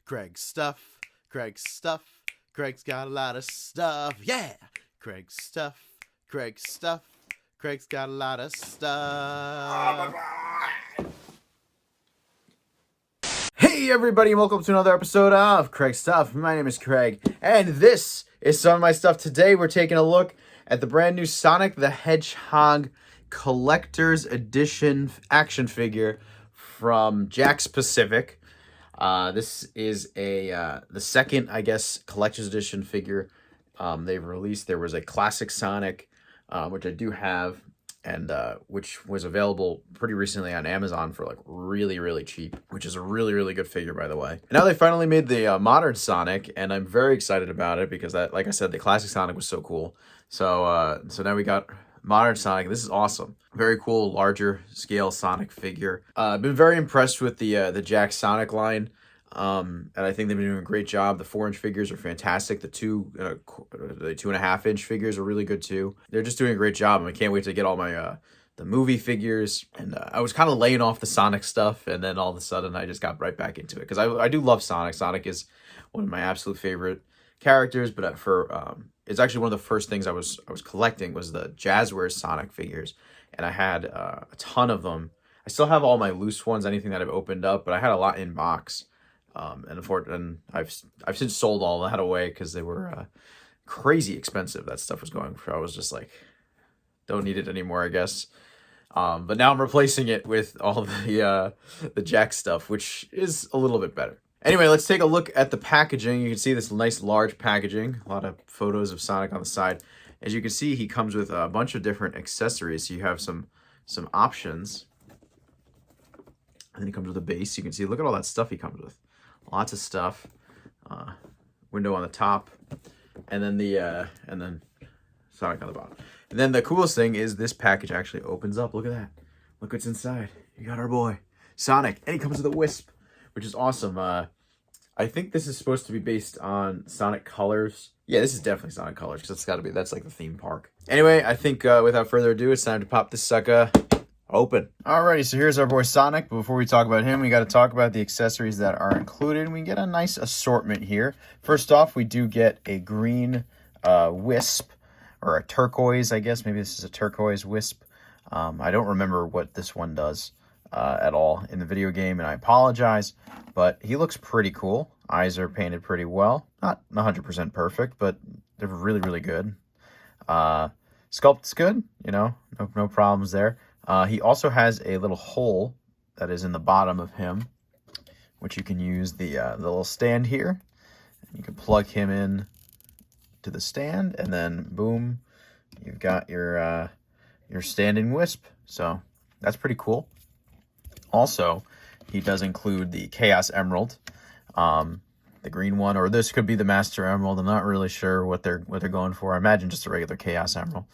Craig's stuff. Craig's stuff. Craig's got a lot of stuff. Yeah. Craig's stuff. Craig's stuff. Craig's got a lot of stuff. Hey everybody, and welcome to another episode of Craig's Stuff. My name is Craig, and this is some of my stuff. Today we're taking a look at the brand new Sonic the Hedgehog Collector's Edition action figure from Jakks Pacific. This is the second, I guess, Collector's Edition figure they've released. There was a classic Sonic, which I do have, and which was available pretty recently on Amazon for like really cheap, which is a really good figure, by the way. And now they finally made the modern Sonic, and I'm very excited about it because that, like I said, the classic Sonic was so cool. So now we got modern Sonic. This is awesome. Very cool, larger scale Sonic figure. I've been very impressed with the Jakks Sonic line. And I think they've been doing a great job. The 4-inch figures are fantastic. The 2.5-inch figures are really good too. They're just doing a great job. And I can't wait to get all my the movie figures. And I was kind of laying off the Sonic stuff, and then all of a sudden I just got right back into it because I do love Sonic. Sonic is one of my absolute favorite characters. But it's actually one of the first things I was collecting was the Jazzwares Sonic figures, and I had a ton of them. I still have all my loose ones, anything that I've opened up, but I had a lot in box. And I've since sold all that away because they were crazy expensive. That stuff was going for. I was just like, don't need it anymore, I guess. But now I'm replacing it with all the Jakks stuff, which is a little bit better. Anyway, let's take a look at the packaging. You can see this nice large packaging. A lot of photos of Sonic on the side. As you can see, he comes with a bunch of different accessories. So you have some options, and then he comes with a base. You can see, look at all that stuff he comes with. Lots of stuff. Window on the top, and then and then Sonic on the bottom. And then the coolest thing is this package actually opens up. Look at that. Look what's inside. You got our boy Sonic, and he comes with a wisp, which is awesome. I think this is supposed to be based on Sonic Colors. Yeah, this is definitely Sonic Colors because that's like the theme park. Anyway, I think without further ado, it's time to pop this sucker open. Alrighty, so here's our boy Sonic. But before we talk about him, we got to talk about the accessories that are included. We get a nice assortment here. First off, we do get a green wisp, or a turquoise, I guess. Maybe this is a turquoise wisp. I don't remember what this one does at all in the video game, and I apologize, but he looks pretty cool. Eyes are painted pretty well. Not 100% perfect, but they're really good. Sculpt's good, no problems there. He also has a little hole that is in the bottom of him, which you can use the little stand here. You can plug him in to the stand, and then boom, you've got your standing wisp. So that's pretty cool. Also, he does include the Chaos Emerald, the green one, or this could be the Master Emerald. I'm not really sure what they're going for. I imagine just a regular Chaos Emerald.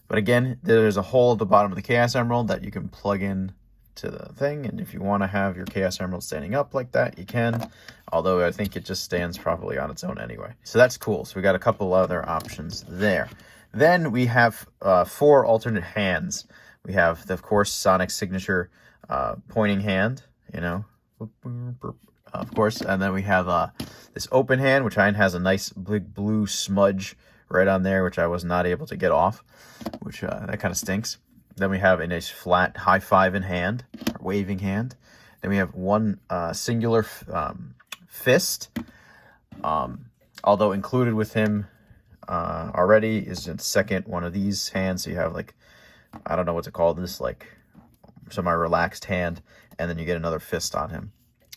But again, there's a hole at the bottom of the Chaos Emerald that you can plug in to the thing. And if you want to have your Chaos Emerald standing up like that, you can. Although I think it just stands properly on its own anyway. So that's cool. So we got a couple other options there. Then we have 4 alternate hands. We have, of course, Sonic's signature pointing hand, of course. And then we have this open hand, which has a nice big blue smudge right on there, which I was not able to get off, which that kind of stinks. Then we have a nice flat high-fiving hand, or waving hand. Then we have one singular fist, although included with him already is a second one of these hands. So you have, like, I don't know what to call this, like semi-relaxed hand, and then you get another fist on him.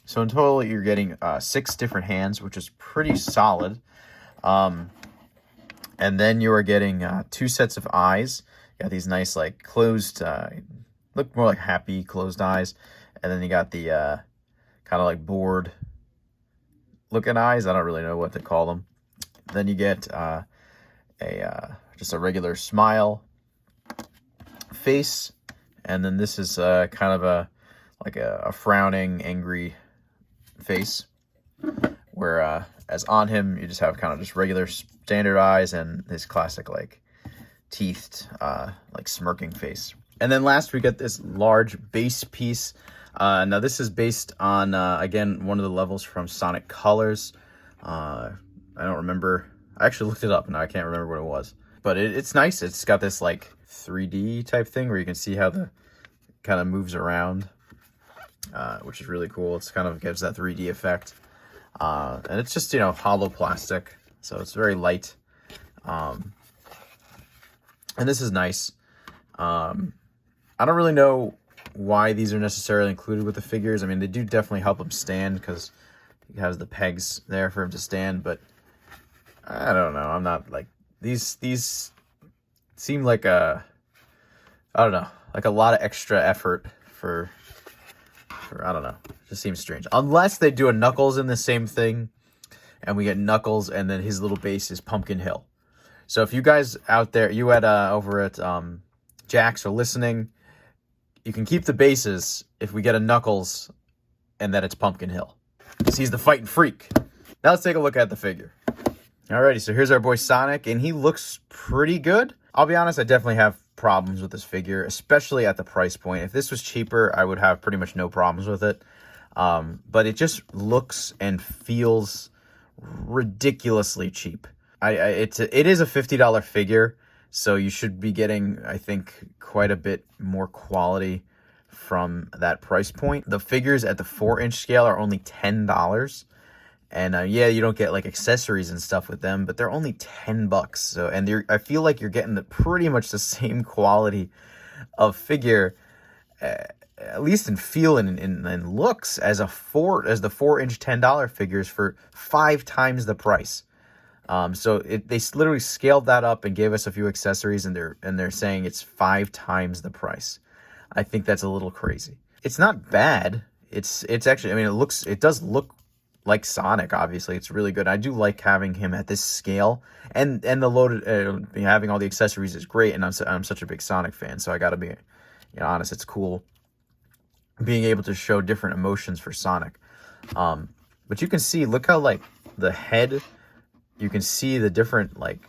So in total, you're getting 6 different hands, which is pretty solid. And then you are getting 2 sets of eyes. You got these nice, like, closed, look more like happy closed eyes. And then you got the kind of like bored looking eyes. I don't really know what to call them. Then you get just a regular smile face. And then this is kind of a frowning, angry face. Where as on him, you just have kind of just regular standard eyes and his classic, like, teethed, like, smirking face. And then last we got this large base piece. Now this is based on, again, one of the levels from Sonic Colors. I don't remember. I actually looked it up. Now I can't remember what it was. But it's nice. It's got this like 3D type thing where you can see how the kind of moves around, which is really cool. It's kind of gives that 3D effect. And it's just, hollow plastic. So it's very light. And this is nice. I don't really know why these are necessarily included with the figures. I mean, they do definitely help him stand because he has the pegs there for him to stand, but I don't know. I'm not like these seem like I don't know, like a lot of extra effort for I don't know. It just seems strange. Unless they do a Knuckles in the same thing and we get Knuckles and then his little base is Pumpkin Hill. So if you guys out there, you at over at Jakks are listening, you can keep the bases if we get a Knuckles and that it's Pumpkin Hill. Because he's the fighting freak. Now let's take a look at the figure. Alrighty, so here's our boy Sonic, and he looks pretty good. I'll be honest, I definitely have problems with this figure, especially at the price point. If this was cheaper, I would have pretty much no problems with it. But it just looks and feels ridiculously cheap. It is a $50 figure, so you should be getting, I think, quite a bit more quality from that price point. The figures at the 4-inch scale are only $10. And yeah, you don't get like accessories and stuff with them, but they're only $10. So, and I feel like you're getting pretty much the same quality of figure, at least in feel and looks, as the 4-inch $10 figures for 5 times the price. So they literally scaled that up and gave us a few accessories, and they're saying it's 5 times the price. I think that's a little crazy. It's not bad. It's actually, I mean, it does look like Sonic. Obviously, it's really good. I do like having him at this scale, and the loaded having all the accessories is great. And I'm such a big Sonic fan, so I got to be honest. It's cool being able to show different emotions for Sonic. But you can see, look how like the head. You can see the different like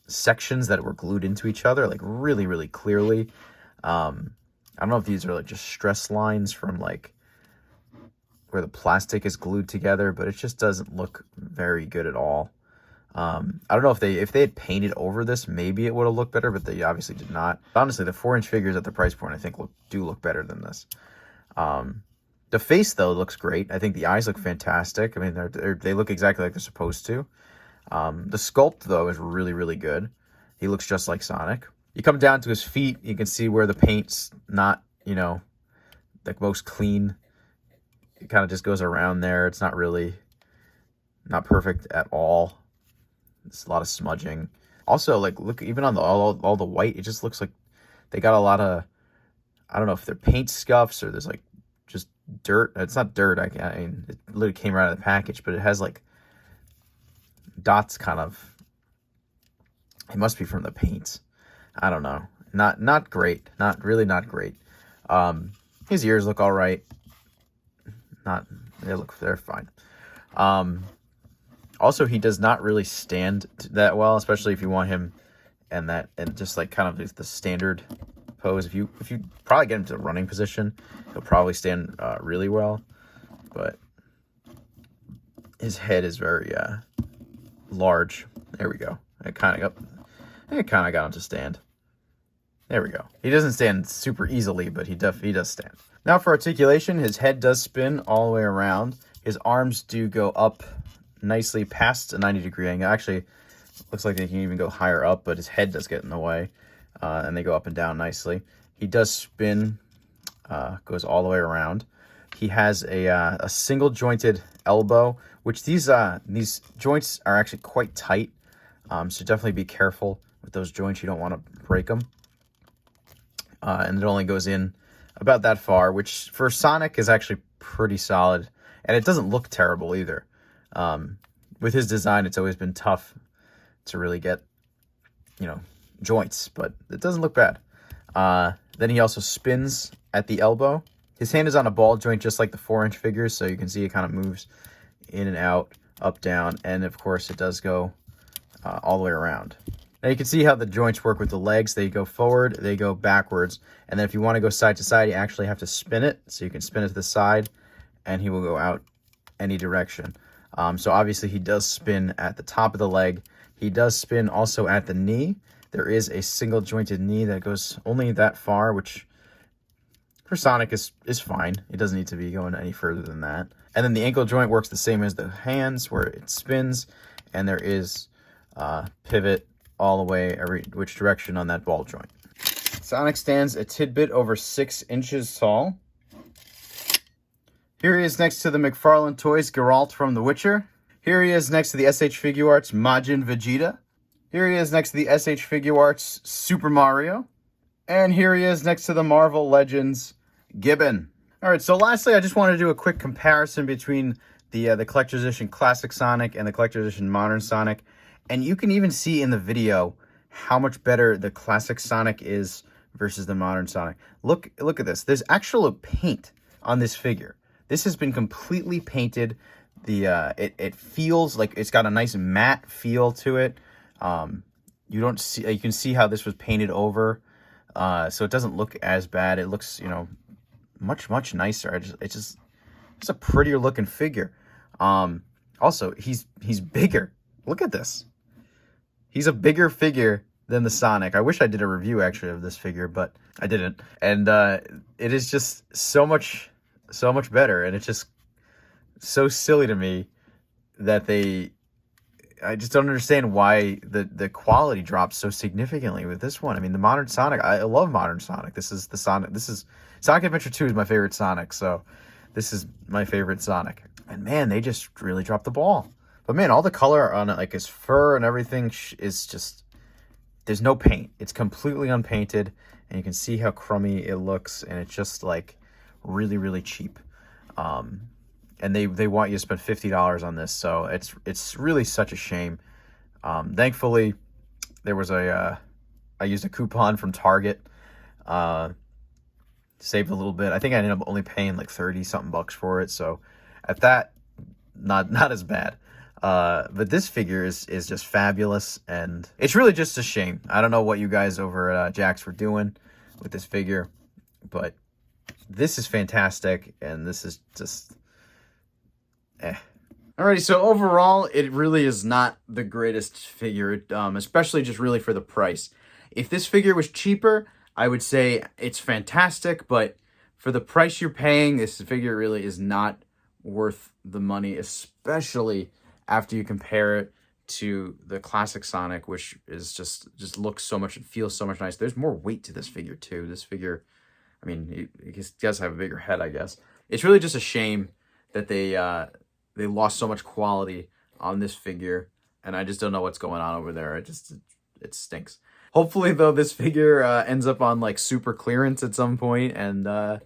sections that were glued into each other, like really, really clearly. I don't know if these are like just stress lines from like where the plastic is glued together, but it just doesn't look very good at all. I don't know if they had painted over this, maybe it would have looked better, but they obviously did not. Honestly, the 4-inch figures at the price point, I think, do look better than this. The face, though, looks great. I think the eyes look fantastic. I mean, they look exactly like they're supposed to. The sculpt, though, is really, really good. He looks just like Sonic. You come down to his feet, you can see where the paint's not, the most clean. It kind of just goes around there. It's not not perfect at all. It's a lot of smudging. Also, like, look, even on all the white, it just looks like they got a lot of, I don't know if they're paint scuffs or there's like just dirt. It's not dirt. I mean, it literally came right out of the package, but it has like dots kind of. It must be from the paints. I don't know. Not great. Not great. His ears look all right. They're fine. Also, he does not really stand that well, especially if you want him and just like kind of the standard pose. If you probably get him to the running position, he'll probably stand really well. But his head is very large. There we go. It kind of got him to stand. There we go. He doesn't stand super easily, but he does stand. Now for articulation, his head does spin all the way around. His arms do go up nicely past a 90-degree angle. Actually, looks like they can even go higher up, but his head does get in the way. And they go up and down nicely. He does spin, goes all the way around. He has a single jointed elbow, which these joints are actually quite tight. So definitely be careful with those joints. You don't want to break them. And it only goes in about that far, which for Sonic is actually pretty solid. And it doesn't look terrible either. With his design, it's always been tough to really get, joints, but it doesn't look bad. Then he also spins at the elbow. His hand is on a ball joint, just like the 4-inch figures, so you can see it kind of moves in and out, up, down, and of course it does go all the way around. Now you can see how the joints work with the legs. They go forward, they go backwards. And then if you want to go side to side, you actually have to spin it. So you can spin it to the side and he will go out any direction. So obviously he does spin at the top of the leg. He does spin also at the knee. There is a single jointed knee that goes only that far, which for Sonic is fine. It doesn't need to be going any further than that. And then the ankle joint works the same as the hands, where it spins, and there is pivot all the way which direction on that ball joint. Sonic stands a tidbit over 6 inches tall. Here he is next to the McFarlane Toys Geralt from The Witcher. Here he is next to the SH Figuarts Majin Vegeta. Here he is next to the SH Figuarts Super Mario. And here he is next to the Marvel Legends Gibbon. All right, so lastly, I just want to do a quick comparison between the Collector's Edition Classic Sonic and the Collector's Edition Modern Sonic. And you can even see in the video how much better the Classic Sonic is versus the Modern Sonic. Look at this. There's actual paint on this figure. This has been completely painted. It feels like it's got a nice matte feel to it. You can see how this was painted over. So it doesn't look as bad. It looks, much nicer. It's a prettier looking figure. Also, he's bigger. Look at this. He's a bigger figure than the Sonic. I wish I did a review actually of this figure, but I didn't. And it is just so much better, and it's just so silly to me that I just don't understand why the quality drops so significantly with this one. I mean, the Modern Sonic, I love Modern Sonic. Sonic Adventure 2 is my favorite Sonic, so this is my favorite Sonic. And man, they just really dropped the ball. But man, all the color on it, like his fur and everything, is just, there's no paint. It's completely unpainted, and you can see how crummy it looks, and it's just like really, really cheap. And they want you to spend $50 on this, so it's really such a shame. Thankfully, there was I used a coupon from Target, saved a little bit. I think I ended up only paying like 30-something bucks for it, so at that, not as bad. But this figure is just fabulous, and it's really just a shame. I don't know what you guys over at Jakks were doing with this figure, but this is fantastic, and this is just Alrighty, so overall, it really is not the greatest figure, especially just really for the price. If this figure was cheaper, I would say it's fantastic, but for the price you're paying, this figure really is not worth the money, especially after you compare it to the classic Sonic, which is just looks so much and feels so much nice. There's more weight to this figure too. This figure, I mean, he does have a bigger head, I guess. It's really just a shame that they lost so much quality on this figure, and I just don't know what's going on over there. It stinks. Hopefully, though, this figure ends up on like super clearance at some point, and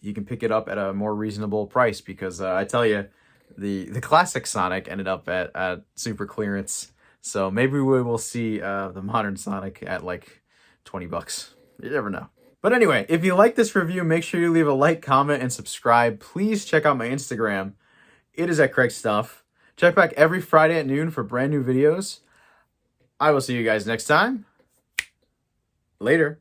you can pick it up at a more reasonable price, because I tell you, the classic Sonic ended up at super clearance. So maybe we will see the modern Sonic at like 20 bucks. You never know. But anyway, if you like this review, make sure you leave a like, comment, and subscribe. Please check out my Instagram. It is at Craig Stuff. Check back every Friday at noon for brand new videos. I will see you guys next time. Later.